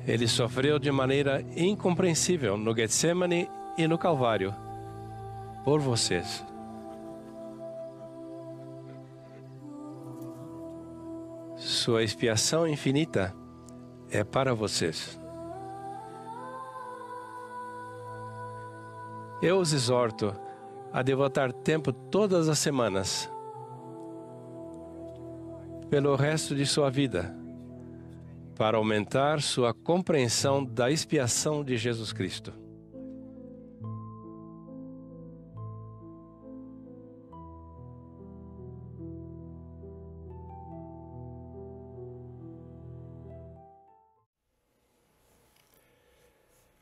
Ele sofreu de maneira incompreensível no Getsemane e no Calvário, por vocês. Sua expiação infinita é para vocês. Eu os exorto a devotar tempo todas as semanas, pelo resto de sua vida, para aumentar sua compreensão da expiação de Jesus Cristo.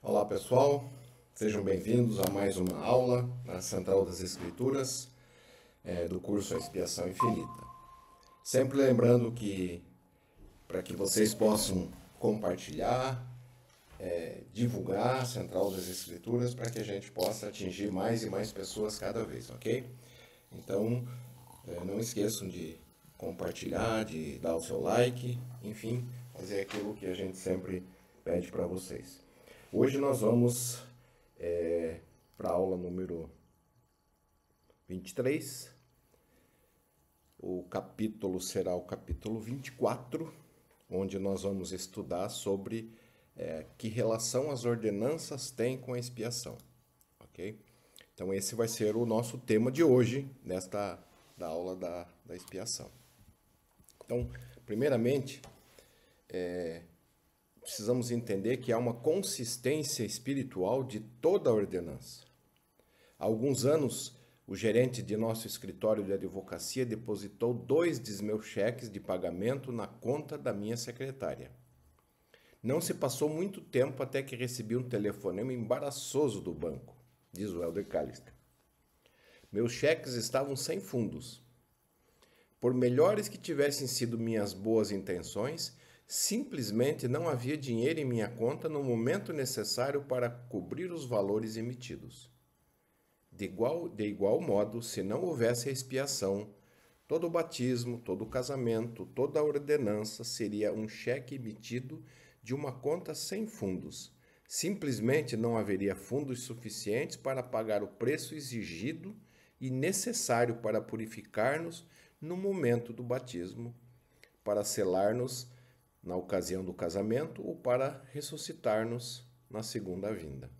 Olá pessoal, sejam bem-vindos a mais uma aula na Central das Escrituras do curso A Expiação Infinita. Sempre lembrando que para que vocês possam compartilhar, divulgar a Central das Escrituras para que a gente possa atingir mais e mais pessoas cada vez, ok? Então, não esqueçam de compartilhar, de dar o seu like, enfim, fazer aquilo que a gente sempre pede para vocês. Hoje nós vamos para a aula número 23. O capítulo será o capítulo 24, onde nós vamos estudar sobre que relação as ordenanças têm com a expiação. Ok? Então esse vai ser o nosso tema de hoje, da aula da expiação. Então, primeiramente, precisamos entender que há uma consistência espiritual de toda a ordenança. Há alguns anos, o gerente de nosso escritório de advocacia depositou 2 dos meus cheques de pagamento na conta da minha secretária. Não se passou muito tempo até que recebi um telefonema embaraçoso do banco, diz o Elder Callister. Meus cheques estavam sem fundos. Por melhores que tivessem sido minhas boas intenções, simplesmente não havia dinheiro em minha conta no momento necessário para cobrir os valores emitidos. De igual modo, se não houvesse a expiação, todo o batismo, todo o casamento, toda a ordenança seria um cheque emitido de uma conta sem fundos. Simplesmente não haveria fundos suficientes para pagar o preço exigido e necessário para purificar-nos no momento do batismo, para selar-nos na ocasião do casamento ou para ressuscitar-nos na segunda vinda.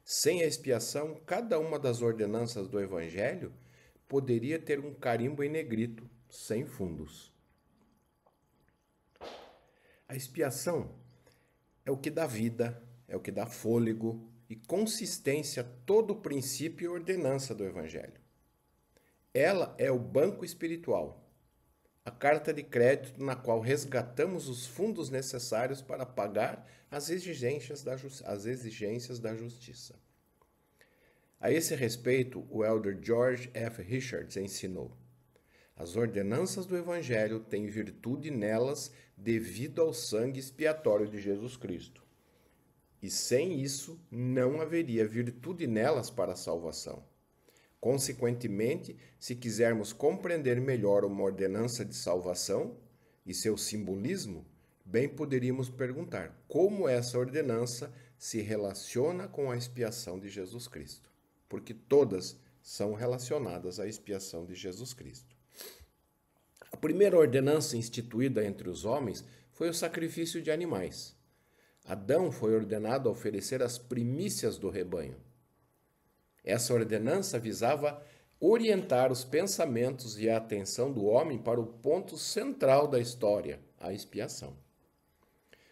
Sem a expiação, cada uma das ordenanças do Evangelho poderia ter um carimbo em negrito, sem fundos. A expiação é o que dá vida, é o que dá fôlego e consistência a todo o princípio e ordenança do Evangelho. Ela é o banco espiritual, a carta de crédito na qual resgatamos os fundos necessários para pagar as exigências da justiça. A esse respeito, o elder George F. Richards ensinou: as ordenanças do Evangelho têm virtude nelas devido ao sangue expiatório de Jesus Cristo. E sem isso, não haveria virtude nelas para a salvação. Consequentemente, se quisermos compreender melhor uma ordenança de salvação e seu simbolismo, bem poderíamos perguntar como essa ordenança se relaciona com a expiação de Jesus Cristo, porque todas são relacionadas à expiação de Jesus Cristo. A primeira ordenança instituída entre os homens foi o sacrifício de animais. Adão foi ordenado a oferecer as primícias do rebanho. Essa ordenança visava orientar os pensamentos e a atenção do homem para o ponto central da história, a expiação.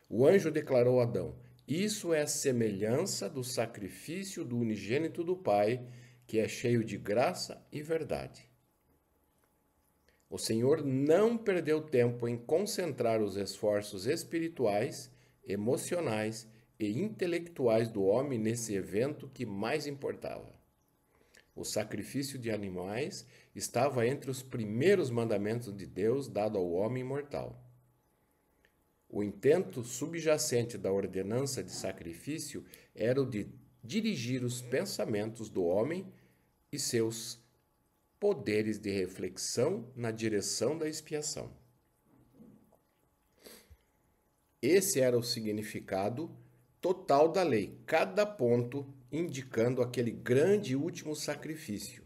O anjo declarou a Adão: isso é a semelhança do sacrifício do unigênito do Pai, que é cheio de graça e verdade. O Senhor não perdeu tempo em concentrar os esforços espirituais, emocionais e intelectuais do homem nesse evento que mais importava. O sacrifício de animais estava entre os primeiros mandamentos de Deus dado ao homem mortal. O intento subjacente da ordenança de sacrifício era o de dirigir os pensamentos do homem e seus poderes de reflexão na direção da expiação. Esse era o significado total da lei, cada ponto indicando aquele grande último sacrifício.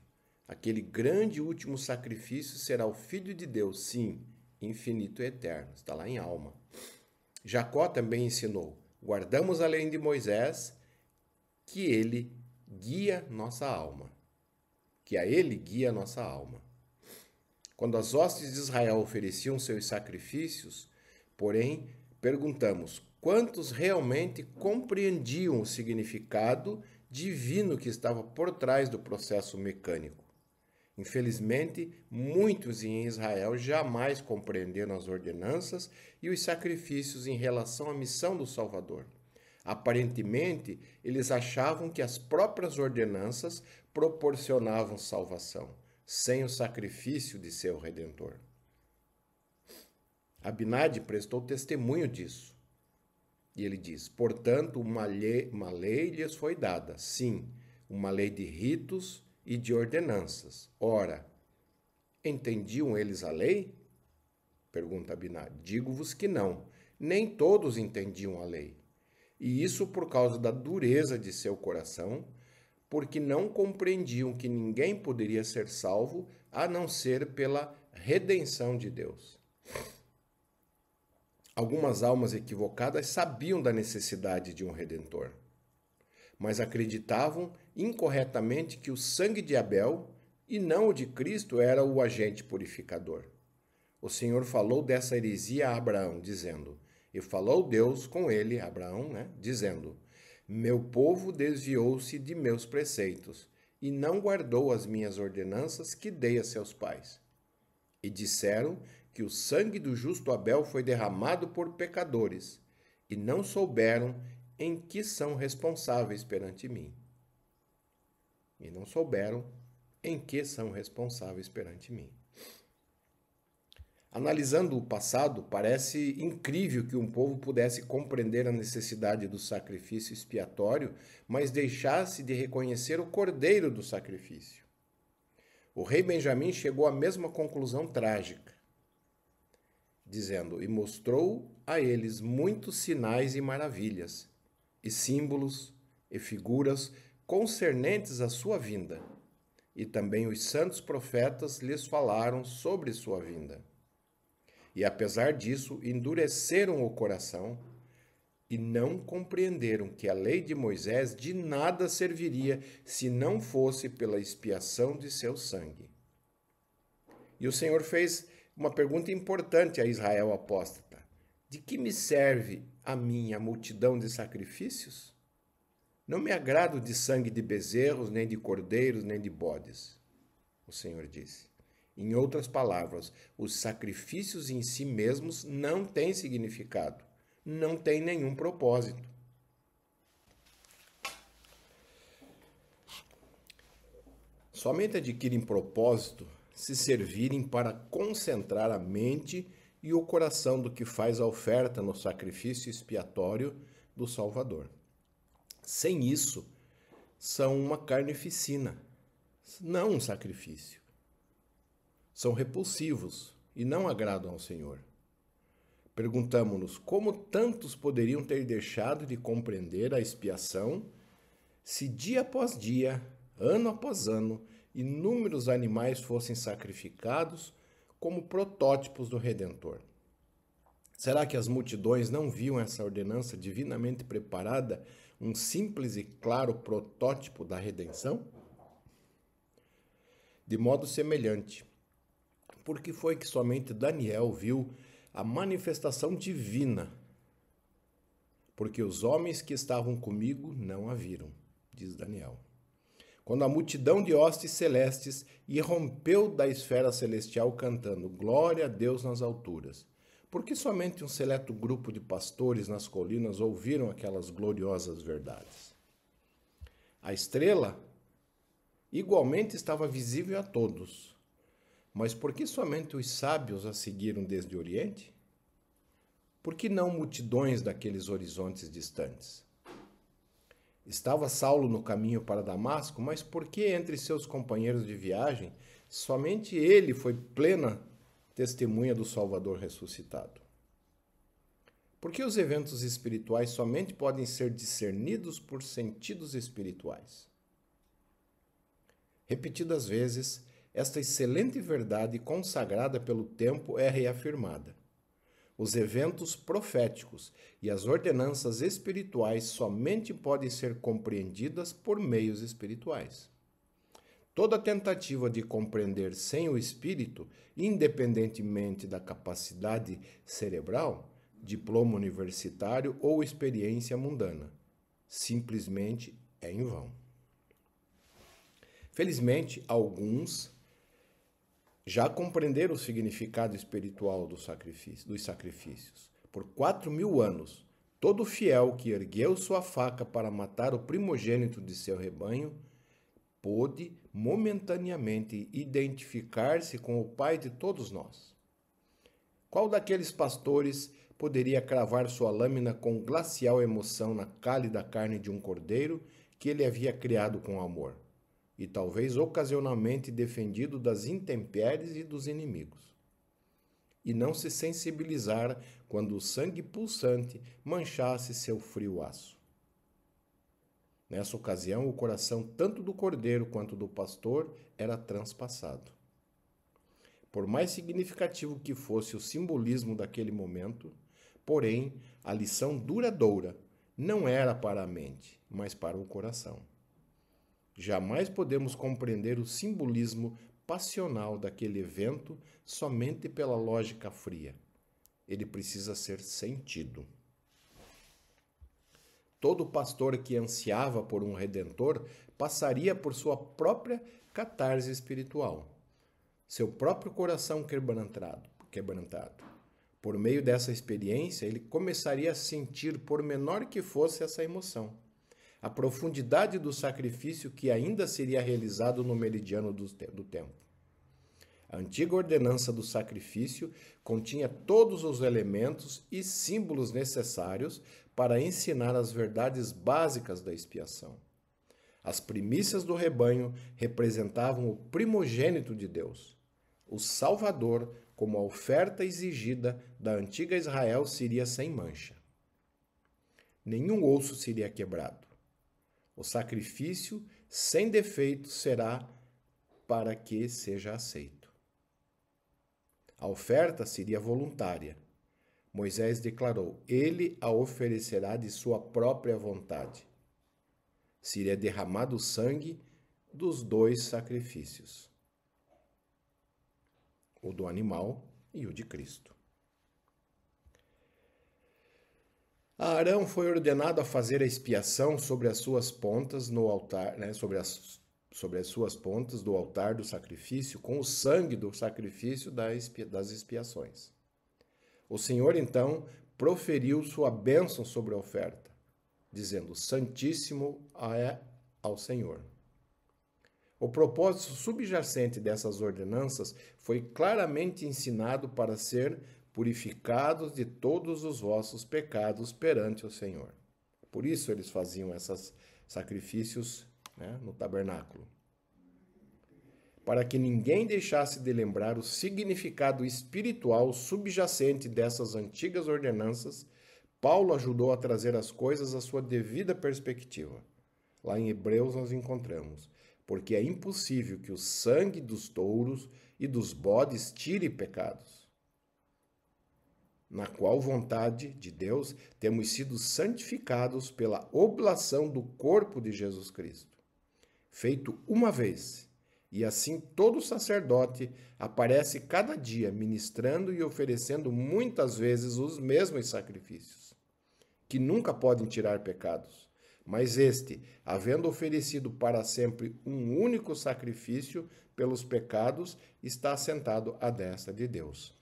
Aquele grande último sacrifício será o Filho de Deus, sim, infinito e eterno. Está lá em Alma. Jacó também ensinou: guardamos a lei de Moisés, que ele guia nossa alma. Que a ele guia nossa alma. Quando as hostes de Israel ofereciam seus sacrifícios, porém, perguntamos: quantos realmente compreendiam o significado divino que estava por trás do processo mecânico? Infelizmente, muitos em Israel jamais compreenderam as ordenanças e os sacrifícios em relação à missão do Salvador. Aparentemente, eles achavam que as próprias ordenanças proporcionavam salvação, sem o sacrifício de seu Redentor. Abinadi prestou testemunho disso. E ele diz: portanto, uma lei lhes foi dada, sim, uma lei de ritos e de ordenanças. Ora, entendiam eles a lei? Pergunta Abinadi. Digo-vos que não, nem todos entendiam a lei. E isso por causa da dureza de seu coração, porque não compreendiam que ninguém poderia ser salvo a não ser pela redenção de Deus. Algumas almas equivocadas sabiam da necessidade de um Redentor, mas acreditavam incorretamente que o sangue de Abel e não o de Cristo era o agente purificador. O Senhor falou dessa heresia a Abraão, dizendo, e falou Deus com ele, Abraão, dizendo, meu povo desviou-se de meus preceitos e não guardou as minhas ordenanças que dei a seus pais. E disseram que o sangue do justo Abel foi derramado por pecadores e não souberam em que são responsáveis perante mim. E não souberam em que são responsáveis perante mim. Analisando o passado, parece incrível que um povo pudesse compreender a necessidade do sacrifício expiatório, mas deixasse de reconhecer o cordeiro do sacrifício. O rei Benjamim chegou à mesma conclusão trágica, dizendo, e mostrou a eles muitos sinais e maravilhas, e símbolos e figuras concernentes à sua vinda. E também os santos profetas lhes falaram sobre sua vinda. E apesar disso, endureceram o coração e não compreenderam que a lei de Moisés de nada serviria se não fosse pela expiação de seu sangue. E o Senhor fez uma pergunta importante a Israel apóstata. De que me serve a mim a multidão de sacrifícios? Não me agrado de sangue de bezerros, nem de cordeiros, nem de bodes, o Senhor disse. Em outras palavras, os sacrifícios em si mesmos não têm significado, não têm nenhum propósito. Somente adquirem propósito se servirem para concentrar a mente e o coração do que faz a oferta no sacrifício expiatório do Salvador. Sem isso, são uma carnificina, não um sacrifício. São repulsivos e não agradam ao Senhor. Perguntamo-nos como tantos poderiam ter deixado de compreender a expiação se dia após dia, ano após ano, inúmeros animais fossem sacrificados como protótipos do Redentor. Será que as multidões não viam essa ordenança divinamente preparada, um simples e claro protótipo da redenção? De modo semelhante, por que foi que somente Daniel viu a manifestação divina? Porque os homens que estavam comigo não a viram, diz Daniel. Quando a multidão de hostes celestes irrompeu da esfera celestial cantando glória a Deus nas alturas, por que somente um seleto grupo de pastores nas colinas ouviram aquelas gloriosas verdades? A estrela igualmente estava visível a todos, mas por que somente os sábios a seguiram desde o Oriente? Por que não multidões daqueles horizontes distantes? Estava Saulo no caminho para Damasco, mas por que entre seus companheiros de viagem, somente ele foi plena testemunha do Salvador ressuscitado? Porque os eventos espirituais somente podem ser discernidos por sentidos espirituais. Repetidas vezes, esta excelente verdade consagrada pelo tempo é reafirmada. Os eventos proféticos e as ordenanças espirituais somente podem ser compreendidas por meios espirituais. Toda tentativa de compreender sem o espírito, independentemente da capacidade cerebral, diploma universitário ou experiência mundana, simplesmente é em vão. Felizmente, alguns já compreenderam o significado espiritual dos sacrifícios. Por 4.000 anos, todo fiel que ergueu sua faca para matar o primogênito de seu rebanho pôde momentaneamente identificar-se com o Pai de todos nós. Qual daqueles pastores poderia cravar sua lâmina com glacial emoção na cálida carne de um cordeiro que ele havia criado com amor, e talvez ocasionalmente defendido das intempéries e dos inimigos, e não se sensibilizar quando o sangue pulsante manchasse seu frio aço? Nessa ocasião, o coração tanto do cordeiro quanto do pastor era transpassado. Por mais significativo que fosse o simbolismo daquele momento, porém, a lição duradoura não era para a mente, mas para o coração. Jamais podemos compreender o simbolismo passional daquele evento somente pela lógica fria. Ele precisa ser sentido. Todo pastor que ansiava por um redentor passaria por sua própria catarse espiritual, seu próprio coração quebrantado. Por meio dessa experiência, ele começaria a sentir, por menor que fosse essa emoção, a profundidade do sacrifício que ainda seria realizado no meridiano do tempo. A antiga ordenança do sacrifício continha todos os elementos e símbolos necessários para ensinar as verdades básicas da expiação. As primícias do rebanho representavam o primogênito de Deus. O Salvador, como a oferta exigida da antiga Israel, seria sem mancha. Nenhum osso seria quebrado. O sacrifício sem defeito será para que seja aceito. A oferta seria voluntária. Moisés declarou: ele a oferecerá de sua própria vontade. Seria derramado o sangue dos 2 sacrifícios, o do animal e o de Cristo. Arão foi ordenado a fazer a expiação sobre as suas pontas no altar, sobre as suas pontas do altar do sacrifício, com o sangue do sacrifício das expiações. O Senhor, então, proferiu sua bênção sobre a oferta, dizendo: santíssimo é ao Senhor. O propósito subjacente dessas ordenanças foi claramente ensinado para ser purificados de todos os vossos pecados perante o Senhor. Por isso eles faziam esses sacrifícios, no tabernáculo. Para que ninguém deixasse de lembrar o significado espiritual subjacente dessas antigas ordenanças, Paulo ajudou a trazer as coisas à sua devida perspectiva. Lá em Hebreus nós encontramos: porque é impossível que o sangue dos touros e dos bodes tire pecados, na qual vontade de Deus temos sido santificados pela oblação do corpo de Jesus Cristo, feito uma vez. E assim todo sacerdote aparece cada dia ministrando e oferecendo muitas vezes os mesmos sacrifícios, que nunca podem tirar pecados. Mas este, havendo oferecido para sempre um único sacrifício pelos pecados, está assentado à destra de Deus.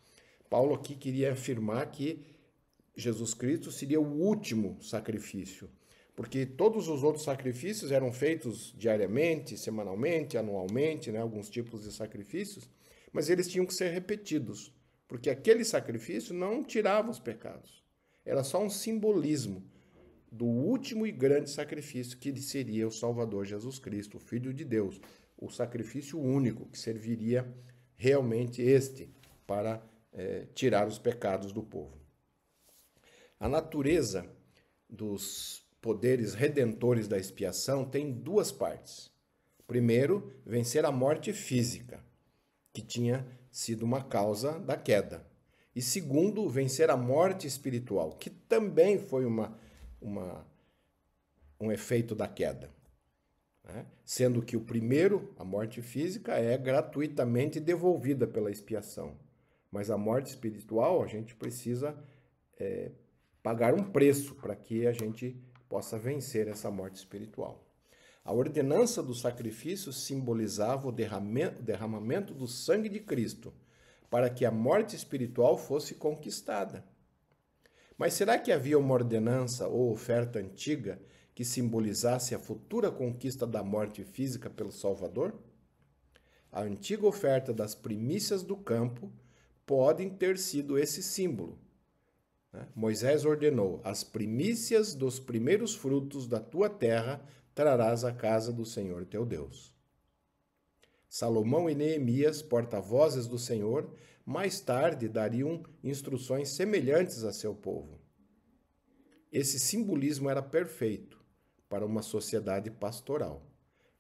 Paulo aqui queria afirmar que Jesus Cristo seria o último sacrifício, porque todos os outros sacrifícios eram feitos diariamente, semanalmente, anualmente, alguns tipos de sacrifícios, mas eles tinham que ser repetidos, porque aquele sacrifício não tirava os pecados. Era só um simbolismo do último e grande sacrifício que seria o Salvador Jesus Cristo, o Filho de Deus, o sacrifício único que serviria realmente para tirar os pecados do povo. A natureza dos poderes redentores da expiação tem duas partes. Primeiro, vencer a morte física, que tinha sido uma causa da queda. E segundo, vencer a morte espiritual, que também foi um efeito da queda. Sendo que o primeiro, a morte física, é gratuitamente devolvida pela expiação. Mas a morte espiritual, a gente precisa pagar um preço para que a gente possa vencer essa morte espiritual. A ordenança do sacrifício simbolizava o derramamento do sangue de Cristo, para que a morte espiritual fosse conquistada. Mas será que havia uma ordenança ou oferta antiga que simbolizasse a futura conquista da morte física pelo Salvador? A antiga oferta das primícias do campo pode ter sido esse símbolo. Moisés ordenou: as primícias dos primeiros frutos da tua terra trarás à casa do Senhor teu Deus. Salomão e Neemias, porta-vozes do Senhor, mais tarde dariam instruções semelhantes a seu povo. Esse simbolismo era perfeito para uma sociedade pastoral.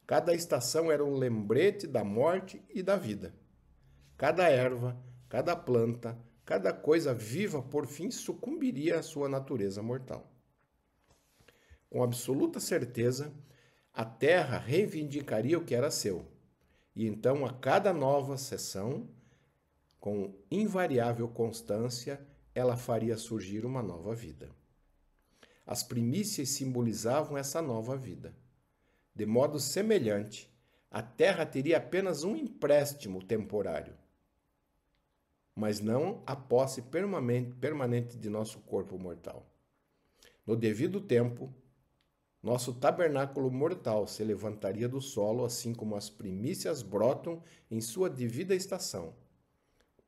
Cada estação era um lembrete da morte e da vida. Cada erva, cada planta, cada coisa viva, por fim, sucumbiria à sua natureza mortal. Com absoluta certeza, a terra reivindicaria o que era seu. E então, a cada nova sessão, com invariável constância, ela faria surgir uma nova vida. As primícias simbolizavam essa nova vida. De modo semelhante, a terra teria apenas um empréstimo temporário, mas não a posse permanente de nosso corpo mortal. No devido tempo, nosso tabernáculo mortal se levantaria do solo, assim como as primícias brotam em sua devida estação.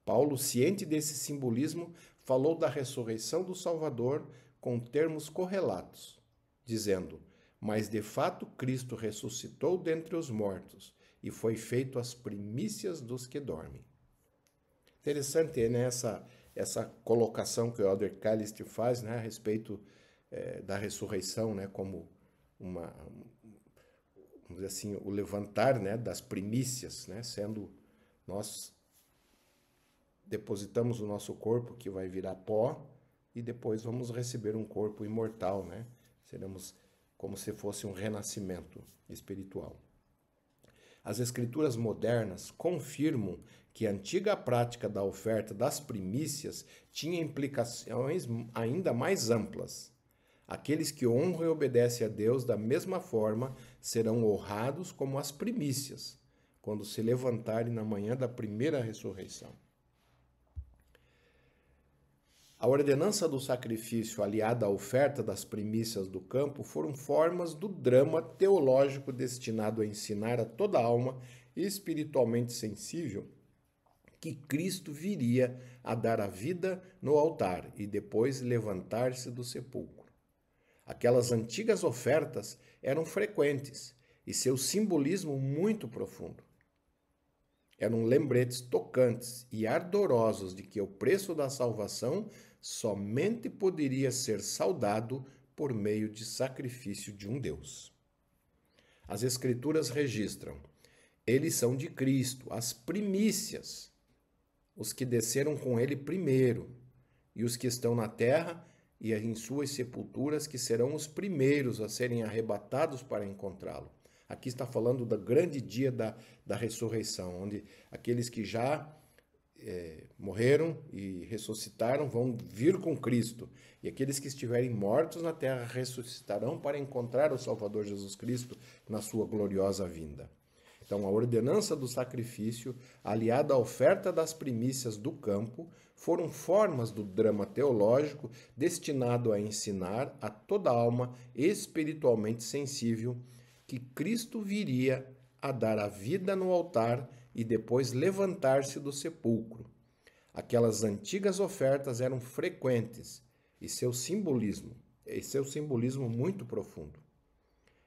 Paulo, ciente desse simbolismo, falou da ressurreição do Salvador com termos correlatos, dizendo: mas de fato Cristo ressuscitou dentre os mortos e foi feito as primícias dos que dormem. Interessante, né, essa colocação que o Elder Calist faz, né, a respeito da ressurreição, né, como vamos dizer assim, o levantar, né, das primícias, né, sendo nós depositamos o nosso corpo que vai virar pó e depois vamos receber um corpo imortal, né? Seremos como se fosse um renascimento espiritual. As escrituras modernas confirmam que a antiga prática da oferta das primícias tinha implicações ainda mais amplas. Aqueles que honram e obedecem a Deus da mesma forma serão honrados como as primícias, quando se levantarem na manhã da primeira ressurreição. A ordenança do sacrifício aliada à oferta das primícias do campo foram formas do drama teológico destinado a ensinar a toda alma espiritualmente sensível que Cristo viria a dar a vida no altar e depois levantar-se do sepulcro. Aquelas antigas ofertas eram frequentes e seu simbolismo muito profundo. Eram lembretes tocantes e ardorosos de que o preço da salvação somente poderia ser saldado por meio de sacrifício de um Deus. As Escrituras registram: eles são de Cristo, as primícias, os que desceram com ele primeiro, e os que estão na terra e em suas sepulturas, que serão os primeiros a serem arrebatados para encontrá-lo. Aqui está falando do grande dia da ressurreição, onde aqueles que já morreram e ressuscitaram vão vir com Cristo. E aqueles que estiverem mortos na terra ressuscitarão para encontrar o Salvador Jesus Cristo na sua gloriosa vinda. Então, a ordenança do sacrifício, aliada à oferta das primícias do campo, foram formas do drama teológico destinado a ensinar a toda alma espiritualmente sensível que Cristo viria a dar a vida no altar e depois levantar-se do sepulcro. Aquelas antigas ofertas eram frequentes e seu simbolismo muito profundo.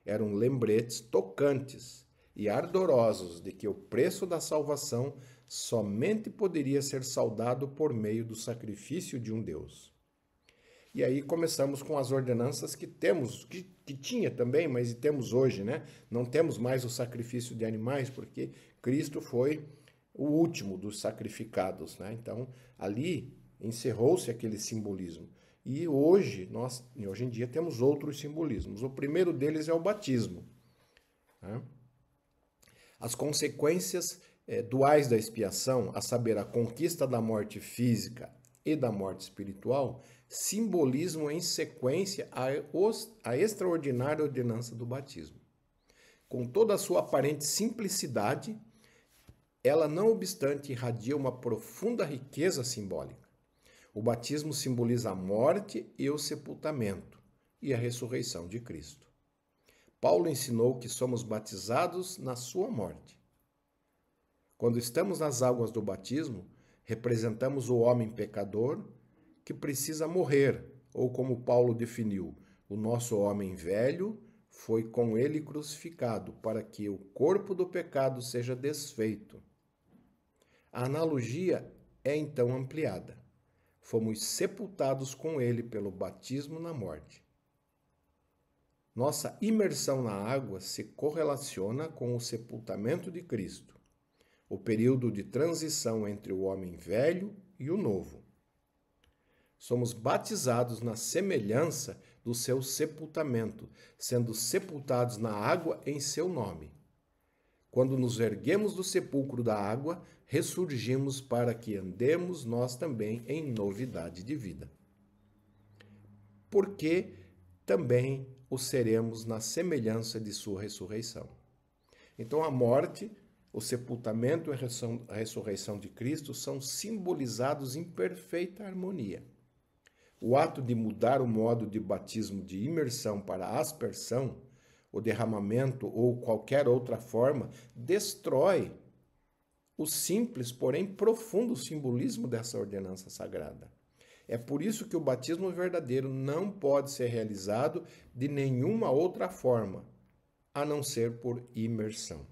Eram lembretes tocantes e ardorosos de que o preço da salvação somente poderia ser saldado por meio do sacrifício de um Deus. E aí começamos com as ordenanças que temos, que tinha também, mas temos hoje, né? Não temos mais o sacrifício de animais, porque Cristo foi o último dos sacrificados, né? Então, ali encerrou-se aquele simbolismo. E hoje em dia, temos outros simbolismos. O primeiro deles é o batismo, né? As consequências duais da expiação, a saber, a conquista da morte física e da morte espiritual, simbolismo em sequência a extraordinária ordenança do batismo. Com toda a sua aparente simplicidade, ela, não obstante, irradia uma profunda riqueza simbólica. O batismo simboliza a morte e o sepultamento e a ressurreição de Cristo. Paulo ensinou que somos batizados na sua morte. Quando estamos nas águas do batismo, representamos o homem pecador que precisa morrer, ou como Paulo definiu, o nosso homem velho foi com ele crucificado para que o corpo do pecado seja desfeito. A analogia é então ampliada. Fomos sepultados com ele pelo batismo na morte. Nossa imersão na água se correlaciona com o sepultamento de Cristo, o período de transição entre o homem velho e o novo. Somos batizados na semelhança do seu sepultamento, sendo sepultados na água em seu nome. Quando nos erguemos do sepulcro da água, ressurgimos para que andemos nós também em novidade de vida. Porque também o seremos na semelhança de sua ressurreição. Então, a morte, o sepultamento e a ressurreição de Cristo são simbolizados em perfeita harmonia. O ato de mudar o modo de batismo de imersão para aspersão, o derramamento ou qualquer outra forma, destrói o simples, porém profundo simbolismo dessa ordenança sagrada. É por isso que o batismo verdadeiro não pode ser realizado de nenhuma outra forma, a não ser por imersão.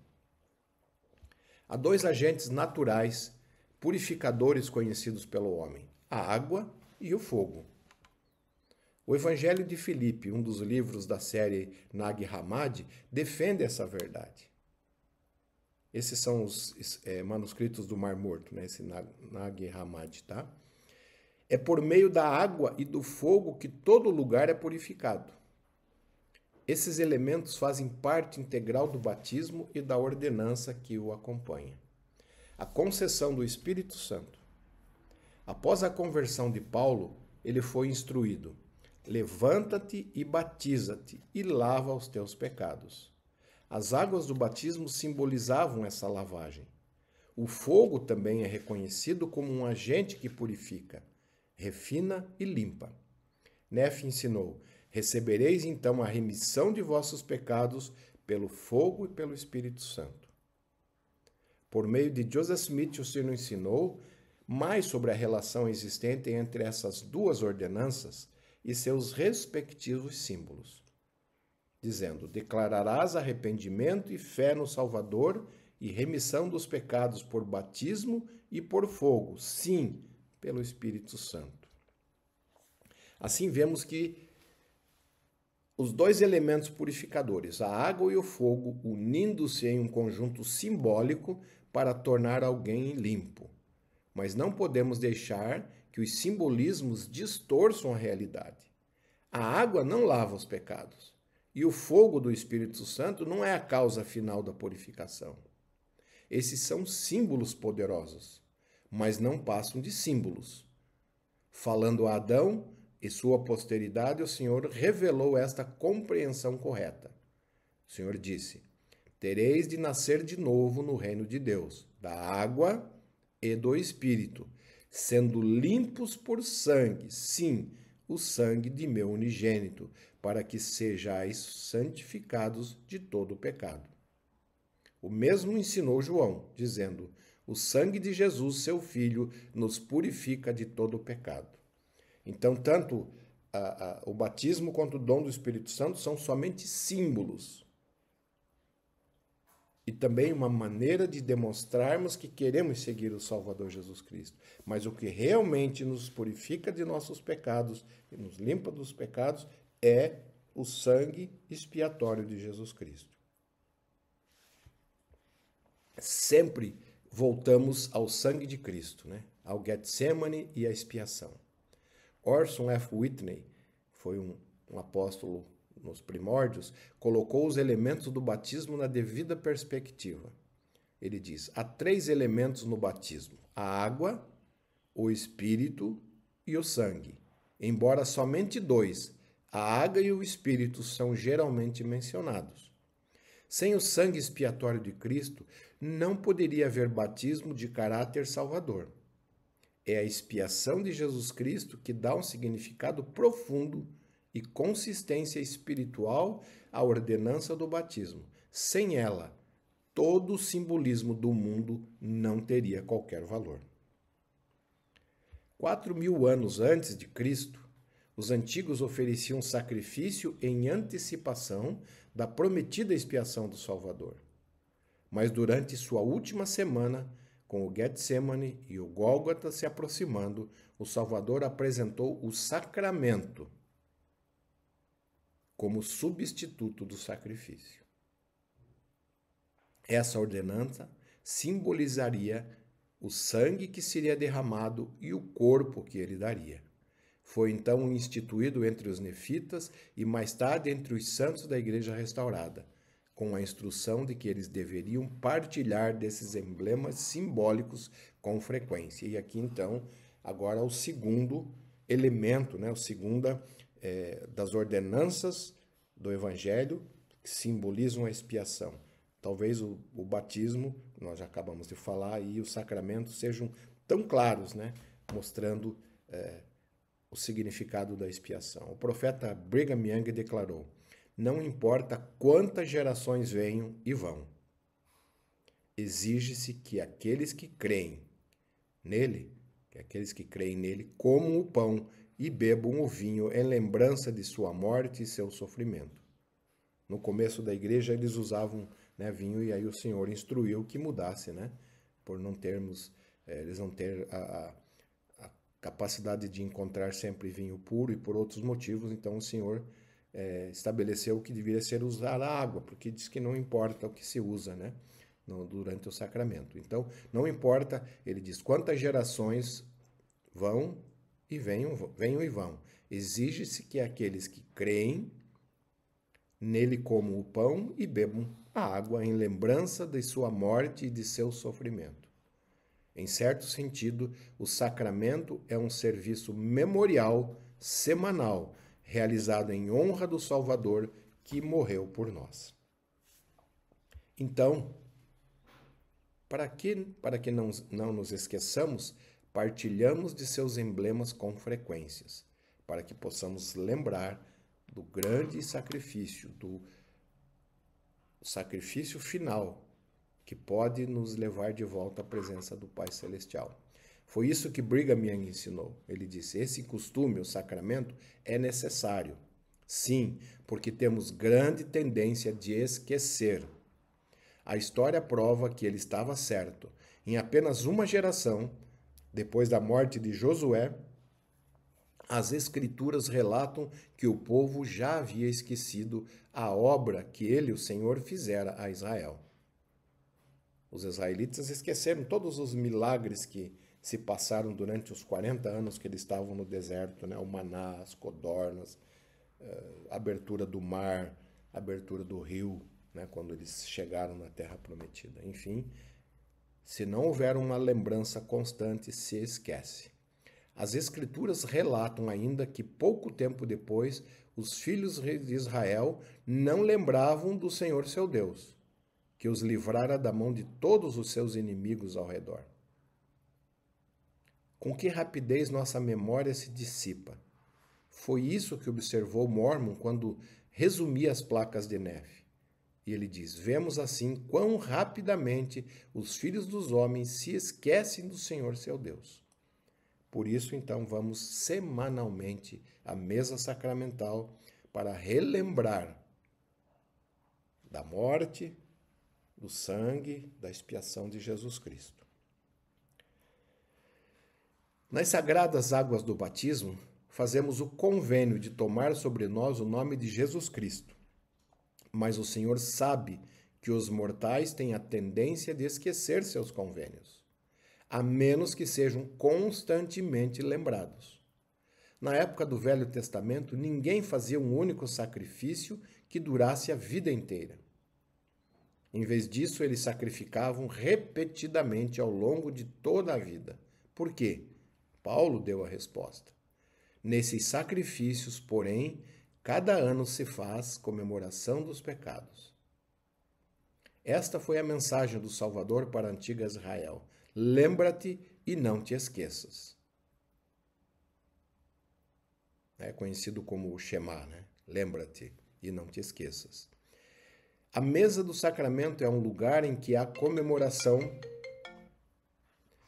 Há dois agentes naturais purificadores conhecidos pelo homem: a água e o fogo. O Evangelho de Filipe, um dos livros da série Nag Hammadi, defende essa verdade. Esses são os manuscritos do Mar Morto, né? Esse Nag Hammadi, tá? É por meio da água e do fogo que todo lugar é purificado. Esses elementos fazem parte integral do batismo e da ordenança que o acompanha. A concessão do Espírito Santo. Após a conversão de Paulo, ele foi instruído: levanta-te e batiza-te e lava os teus pecados. As águas do batismo simbolizavam essa lavagem. O fogo também é reconhecido como um agente que purifica, refina e limpa. Nefe ensinou: recebereis então a remissão de vossos pecados pelo fogo e pelo Espírito Santo. Por meio de Joseph Smith, o Senhor ensinou mais sobre a relação existente entre essas duas ordenanças e seus respectivos símbolos, dizendo: declararás arrependimento e fé no Salvador e remissão dos pecados por batismo e por fogo, sim, pelo Espírito Santo. Assim vemos que os dois elementos purificadores, a água e o fogo, unindo-se em um conjunto simbólico para tornar alguém limpo. Mas não podemos deixar que os simbolismos distorçam a realidade. A água não lava os pecados, e o fogo do Espírito Santo não é a causa final da purificação. Esses são símbolos poderosos, mas não passam de símbolos. Falando a Adão e sua posteridade, o Senhor revelou esta compreensão correta. O Senhor disse: tereis de nascer de novo no reino de Deus, da água e do Espírito, sendo limpos por sangue, sim, o sangue de meu unigênito, para que sejais santificados de todo o pecado. O mesmo ensinou João, dizendo: o sangue de Jesus, seu Filho, nos purifica de todo o pecado. Então, tanto o batismo quanto o dom do Espírito Santo são somente símbolos. e também uma maneira de demonstrarmos que queremos seguir o Salvador Jesus Cristo. Mas o que realmente nos purifica de nossos pecados e nos limpa dos pecados é o sangue expiatório de Jesus Cristo. Sempre voltamos ao sangue de Cristo, né? Ao Getsemane e à expiação. Orson F. Whitney, foi um apóstolo nos primórdios, colocou os elementos do batismo na devida perspectiva. Ele diz: há 3 elementos no batismo: a água, o espírito e o sangue. Embora somente 2, a água e o espírito, são geralmente mencionados. Sem o sangue expiatório de Cristo, não poderia haver batismo de caráter salvador. É a expiação de Jesus Cristo que dá um significado profundo e consistência espiritual à ordenança do batismo. Sem ela, todo o simbolismo do mundo não teria qualquer valor. 4.000 anos antes de Cristo, os antigos ofereciam sacrifício em antecipação da prometida expiação do Salvador. Mas durante sua última semana, com o Getsemane e o Gólgota se aproximando, o Salvador apresentou o sacramento como substituto do sacrifício. Essa ordenança simbolizaria o sangue que seria derramado e o corpo que ele daria. Foi então instituído entre os nefitas e mais tarde entre os santos da Igreja restaurada, com a instrução de que eles deveriam partilhar desses emblemas simbólicos com frequência. E aqui então, agora o segundo elemento, né, o segunda das ordenanças do Evangelho, que simbolizam a expiação. Talvez o batismo, nós já acabamos de falar, e os sacramentos sejam tão claros, né, mostrando o significado da expiação. O profeta Brigham Young declarou: não importa quantas gerações venham e vão, exige-se que aqueles que creem nele, comam o pão e bebam o vinho em lembrança de sua morte e seu sofrimento. No começo da igreja eles usavam, né, vinho, e aí o Senhor instruiu que mudasse, né, por não termos, eles não ter a capacidade de encontrar sempre vinho puro e por outros motivos. Então o Senhor estabeleceu que deveria ser usar a água, porque diz que não importa o que se usa, né, durante o sacramento. Então não importa, ele diz, quantas gerações vão e venham e vão. Exige-se que aqueles que creem nele comam o pão e bebam a água em lembrança de sua morte e de seu sofrimento. Em certo sentido, o sacramento é um serviço memorial semanal, realizado em honra do Salvador que morreu por nós. Então, para que não nos esqueçamos, partilhamos de seus emblemas com frequências, para que possamos lembrar do grande sacrifício, do sacrifício final, que pode nos levar de volta à presença do Pai Celestial. Foi isso que Brigham Young ensinou. Ele disse: esse costume, o sacramento, é necessário. Sim, porque temos grande tendência de esquecer. A história prova que ele estava certo. Em apenas uma geração, depois da morte de Josué, as Escrituras relatam que o povo já havia esquecido a obra que ele, o Senhor, fizera a Israel. Os israelitas esqueceram todos os milagres que se passaram durante os 40 anos que eles estavam no deserto, né? O maná, as codornas, a abertura do mar, a abertura do rio, né? Quando eles chegaram na Terra Prometida. Enfim, se não houver uma lembrança constante, se esquece. As Escrituras relatam ainda que pouco tempo depois, os filhos de Israel não lembravam do Senhor seu Deus, que os livrara da mão de todos os seus inimigos ao redor. Com que rapidez nossa memória se dissipa. Foi isso que observou Mormon quando resumia as placas de Nefe. E ele diz: vemos assim quão rapidamente os filhos dos homens se esquecem do Senhor seu Deus. Por isso, então, vamos semanalmente à mesa sacramental para relembrar da morte, do sangue, da expiação de Jesus Cristo. Nas sagradas águas do batismo, fazemos o convênio de tomar sobre nós o nome de Jesus Cristo. Mas o Senhor sabe que os mortais têm a tendência de esquecer seus convênios, a menos que sejam constantemente lembrados. Na época do Velho Testamento, ninguém fazia um único sacrifício que durasse a vida inteira. Em vez disso, eles sacrificavam repetidamente ao longo de toda a vida. Por quê? Paulo deu a resposta. Nesses sacrifícios, porém, cada ano se faz comemoração dos pecados. Esta foi a mensagem do Salvador para a antiga Israel. Lembra-te e não te esqueças. É conhecido como o Shema, né? Lembra-te e não te esqueças. A mesa do sacramento é um lugar em que há comemoração.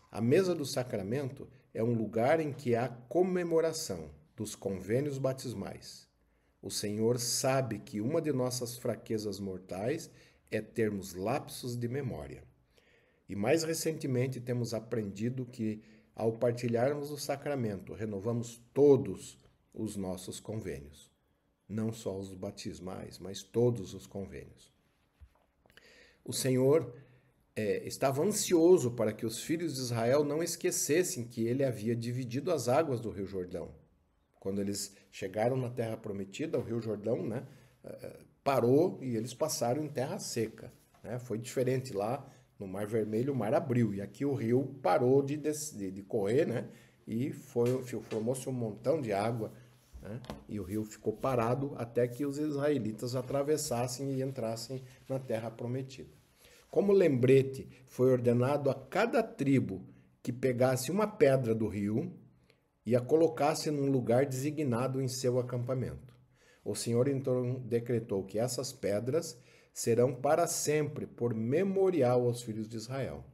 A mesa do sacramento é um lugar em que há comemoração dos convênios batismais. O Senhor sabe que uma de nossas fraquezas mortais é termos lapsos de memória. E mais recentemente temos aprendido que, ao partilharmos o sacramento, renovamos todos os nossos convênios. Não só os batismais, mas todos os convênios. O Senhor estava ansioso para que os filhos de Israel não esquecessem que ele havia dividido as águas do Rio Jordão. Quando eles chegaram na Terra Prometida, o Rio Jordão, né, parou e eles passaram em terra seca. Né? Foi diferente lá no Mar Vermelho, o mar abriu, e aqui o rio parou de correr, né, e formou-se um montão de água, né, e o rio ficou parado até que os israelitas atravessassem e entrassem na Terra Prometida. Como lembrete, foi ordenado a cada tribo que pegasse uma pedra do rio e a colocasse num lugar designado em seu acampamento. O Senhor então decretou que essas pedras serão para sempre por memorial aos filhos de Israel.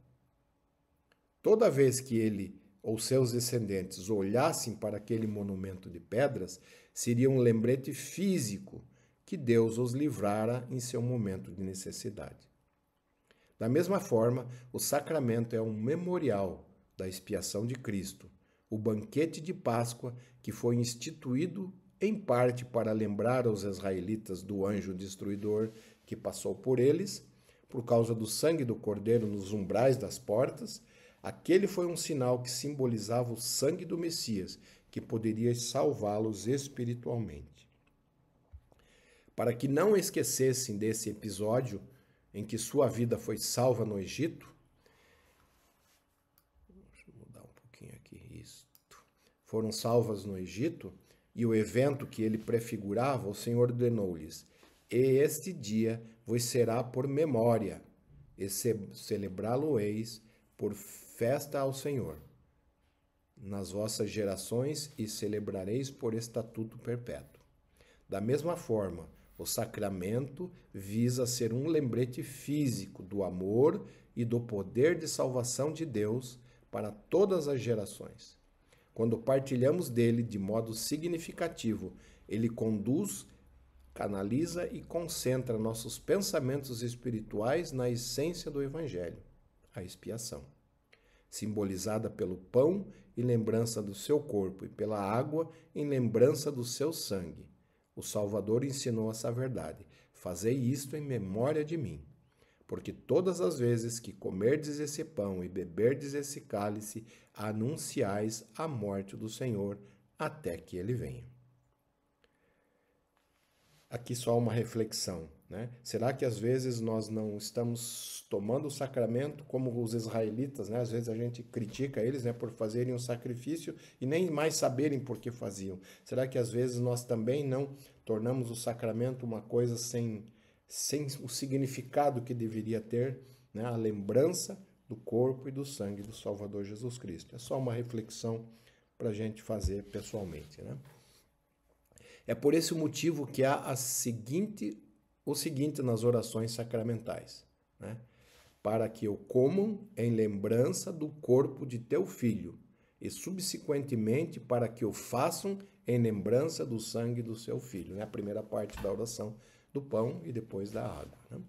Toda vez que ele ou seus descendentes olhassem para aquele monumento de pedras, seria um lembrete físico que Deus os livrara em seu momento de necessidade. Da mesma forma, o sacramento é um memorial da expiação de Cristo, o banquete de Páscoa que foi instituído em parte para lembrar aos israelitas do anjo destruidor que passou por eles, por causa do sangue do cordeiro nos umbrais das portas. Aquele foi um sinal que simbolizava o sangue do Messias, que poderia salvá-los espiritualmente. Para que não esquecessem desse episódio em que sua vida foi salva no Egito, deixa eu mudar um pouquinho aqui, foram salvas no Egito, e o evento que ele prefigurava, o Senhor ordenou-lhes: e este dia vos será por memória, e celebrá-lo-eis por festa ao Senhor nas vossas gerações, e celebrareis por estatuto perpétuo. Da mesma forma, o sacramento visa ser um lembrete físico do amor e do poder de salvação de Deus para todas as gerações. Quando partilhamos dele de modo significativo, ele conduz, canaliza e concentra nossos pensamentos espirituais na essência do Evangelho, a expiação, simbolizada pelo pão em lembrança do seu corpo e pela água em lembrança do seu sangue. O Salvador ensinou essa verdade: fazei isto em memória de mim, porque todas as vezes que comerdes esse pão e beberdes esse cálice, anunciais a morte do Senhor até que ele venha. Aqui só uma reflexão, né? Será que às vezes nós não estamos tomando o sacramento como os israelitas, né? Às vezes a gente critica eles, né, por fazerem um sacrifício e nem mais saberem por que faziam. Será que às vezes nós também não tornamos o sacramento uma coisa sem o significado que deveria ter, né? A lembrança do corpo e do sangue do Salvador Jesus Cristo? É só uma reflexão para a gente fazer pessoalmente, né? É por esse motivo que há o seguinte nas orações sacramentais, né? Para que o comam em lembrança do corpo de teu filho, e subsequentemente para que o façam em lembrança do sangue do seu filho. Né? A primeira parte da oração do pão e depois da água. Né?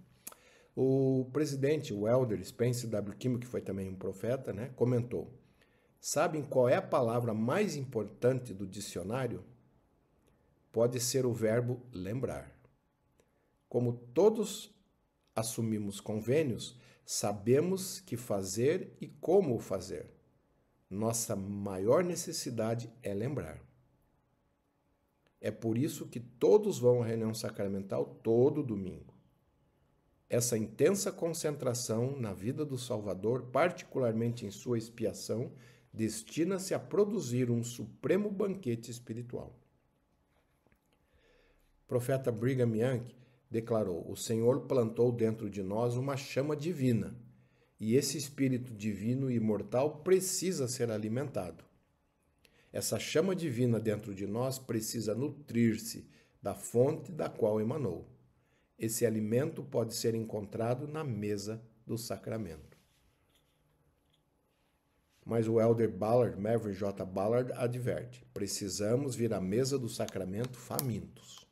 O presidente, o elder Spencer W. Kimball, que foi também um profeta, né, comentou: sabem qual é a palavra mais importante do dicionário? Pode ser o verbo lembrar. Como todos assumimos convênios, sabemos que fazer e como o fazer. Nossa maior necessidade é lembrar. É por isso que todos vão à reunião sacramental todo domingo. Essa intensa concentração na vida do Salvador, particularmente em sua expiação, destina-se a produzir um supremo banquete espiritual. O profeta Brigham Young declarou: o Senhor plantou dentro de nós uma chama divina, e esse espírito divino e imortal precisa ser alimentado. Essa chama divina dentro de nós precisa nutrir-se da fonte da qual emanou. Esse alimento pode ser encontrado na mesa do sacramento. Mas o elder Ballard, Maverick J. Ballard, adverte: precisamos vir à mesa do sacramento famintos.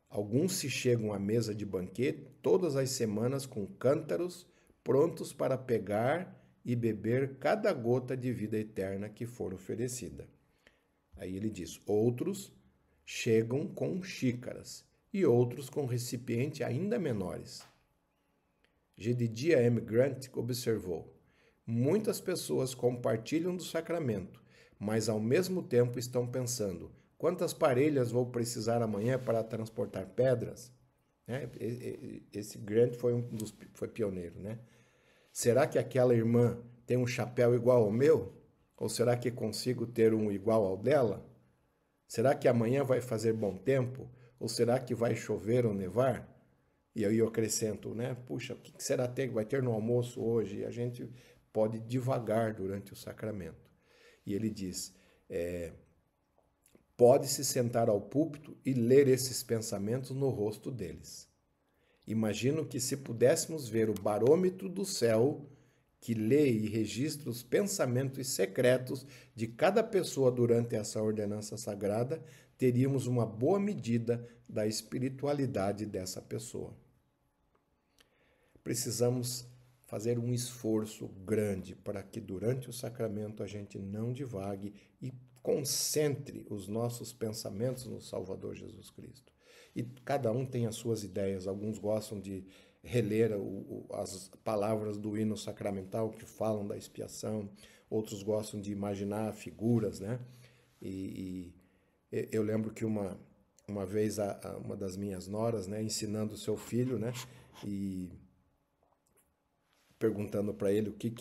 Alguns se chegam à mesa de banquete todas as semanas com cântaros prontos para pegar e beber cada gota de vida eterna que for oferecida. Aí ele diz: outros chegam com xícaras e outros com recipientes ainda menores. Jedediah M. Grant observou: muitas pessoas compartilham do sacramento, mas ao mesmo tempo estão pensando: quantas parelhas vou precisar amanhã para transportar pedras? Esse Grant foi pioneiro, né? Será que aquela irmã tem um chapéu igual ao meu? Ou será que consigo ter um igual ao dela? Será que amanhã vai fazer bom tempo? Ou será que vai chover ou nevar? E aí eu acrescento, né? Puxa, o que será que vai ter no almoço hoje? E a gente pode divagar durante o sacramento. E ele diz: pode-se sentar ao púlpito e ler esses pensamentos no rosto deles. Imagino que se pudéssemos ver o barômetro do céu, que lê e registra os pensamentos secretos de cada pessoa durante essa ordenança sagrada, teríamos uma boa medida da espiritualidade dessa pessoa. Precisamos fazer um esforço grande para que durante o sacramento a gente não divague e concentre os nossos pensamentos no Salvador Jesus Cristo. E cada um tem as suas ideias. Alguns gostam de reler as palavras do hino sacramental que falam da expiação, outros gostam de imaginar figuras, né? E eu lembro que uma vez uma das minhas noras, né, ensinando o seu filho, né, e perguntando para ele o que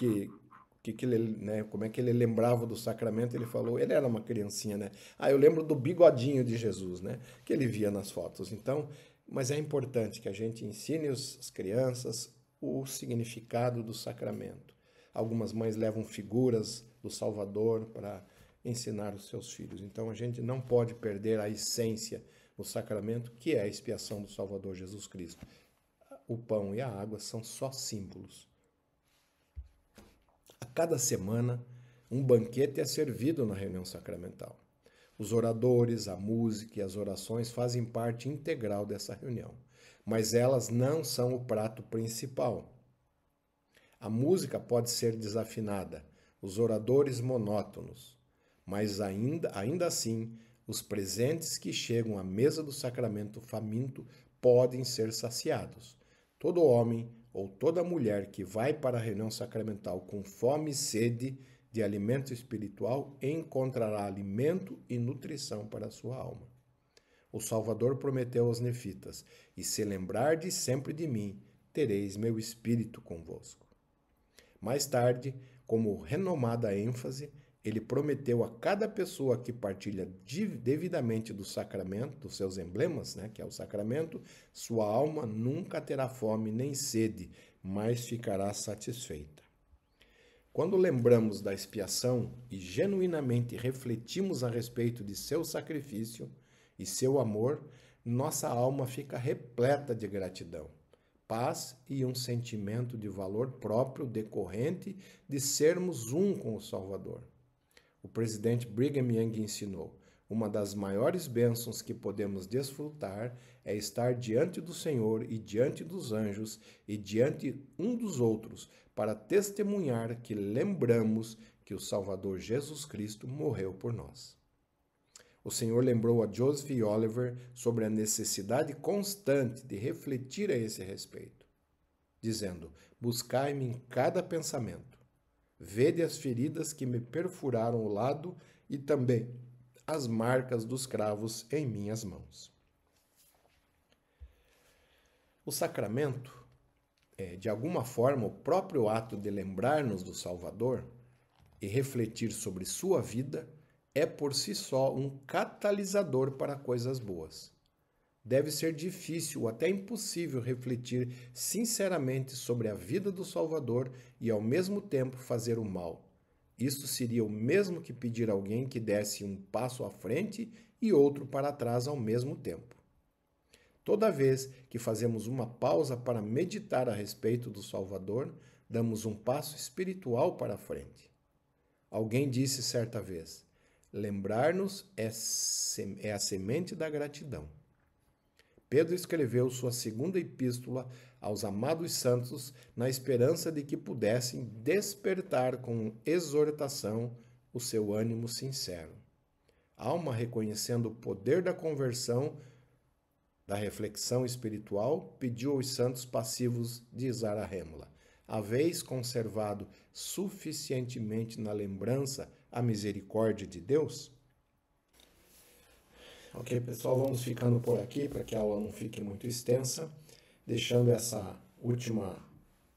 ele, né, como é que ele lembrava do sacramento, ele falou, ele era uma criancinha, né? Eu lembro do bigodinho de Jesus, né, que ele via nas fotos. Então, mas é importante que a gente ensine as crianças o significado do sacramento. Algumas mães levam figuras do Salvador para ensinar os seus filhos. Então, a gente não pode perder a essência do sacramento, que é a expiação do Salvador Jesus Cristo. O pão e a água são só símbolos. A cada semana, um banquete é servido na reunião sacramental. Os oradores, a música e as orações fazem parte integral dessa reunião, mas elas não são o prato principal. A música pode ser desafinada, os oradores monótonos, mas ainda assim, os presentes que chegam à mesa do sacramento faminto podem ser saciados. Todo homem ou toda mulher que vai para a reunião sacramental com fome e sede de alimento espiritual encontrará alimento e nutrição para a sua alma. O Salvador prometeu aos nefitas: e se lembrardes sempre de mim, tereis meu espírito convosco. Mais tarde, como renomada ênfase, ele prometeu a cada pessoa que partilha devidamente do sacramento, dos seus emblemas, né, que é o sacramento, sua alma nunca terá fome nem sede, mas ficará satisfeita. Quando lembramos da expiação e genuinamente refletimos a respeito de seu sacrifício e seu amor, nossa alma fica repleta de gratidão, paz e um sentimento de valor próprio decorrente de sermos um com o Salvador. O presidente Brigham Young ensinou: uma das maiores bênçãos que podemos desfrutar é estar diante do Senhor e diante dos anjos e diante um dos outros para testemunhar que lembramos que o Salvador Jesus Cristo morreu por nós. O Senhor lembrou a Joseph e Oliver sobre a necessidade constante de refletir a esse respeito, dizendo: buscai-me em cada pensamento, vede as feridas que me perfuraram o lado e também as marcas dos cravos em minhas mãos. O sacramento é, de alguma forma, o próprio ato de lembrar-nos do Salvador e refletir sobre sua vida é por si só um catalisador para coisas boas. Deve ser difícil ou até impossível refletir sinceramente sobre a vida do Salvador e ao mesmo tempo fazer o mal. Isto seria o mesmo que pedir a alguém que desse um passo à frente e outro para trás ao mesmo tempo. Toda vez que fazemos uma pausa para meditar a respeito do Salvador, damos um passo espiritual para a frente. Alguém disse certa vez: lembrar-nos é a semente da gratidão. Pedro escreveu sua segunda epístola aos amados santos na esperança de que pudessem despertar com exortação o seu ânimo sincero. Alma reconhecendo o poder da conversão, da reflexão espiritual, pediu aos santos passivos de Zarahemla: haveis conservado suficientemente na lembrança a misericórdia de Deus? Ok, pessoal, vamos ficando por aqui para que a aula não fique muito extensa, deixando essa última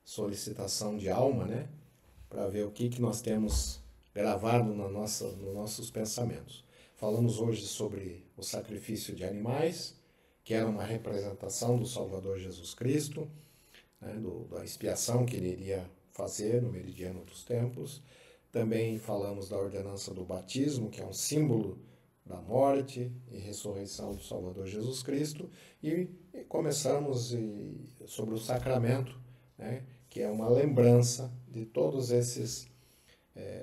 solicitação de alma, né, para ver o que nós temos gravado nos nossos pensamentos. Falamos hoje sobre o sacrifício de animais, que era uma representação do Salvador Jesus Cristo, né, da expiação que ele iria fazer no meridiano dos tempos. Também falamos da ordenança do batismo, que é um símbolo da morte e ressurreição do Salvador Jesus Cristo, e começamos sobre o sacramento, né, que é uma lembrança de todos esses,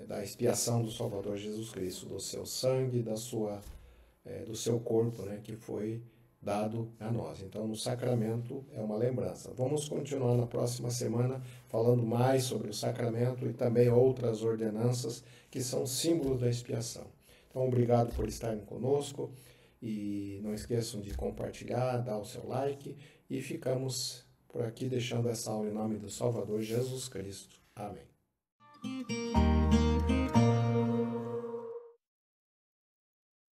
da expiação do Salvador Jesus Cristo, do seu sangue, do seu corpo, né, que foi dado a nós. Então, no sacramento é uma lembrança. Vamos continuar na próxima semana falando mais sobre o sacramento e também outras ordenanças que são símbolos da expiação. Então, obrigado por estarem conosco e não esqueçam de compartilhar, dar o seu like e ficamos por aqui deixando essa aula em nome do Salvador Jesus Cristo. Amém.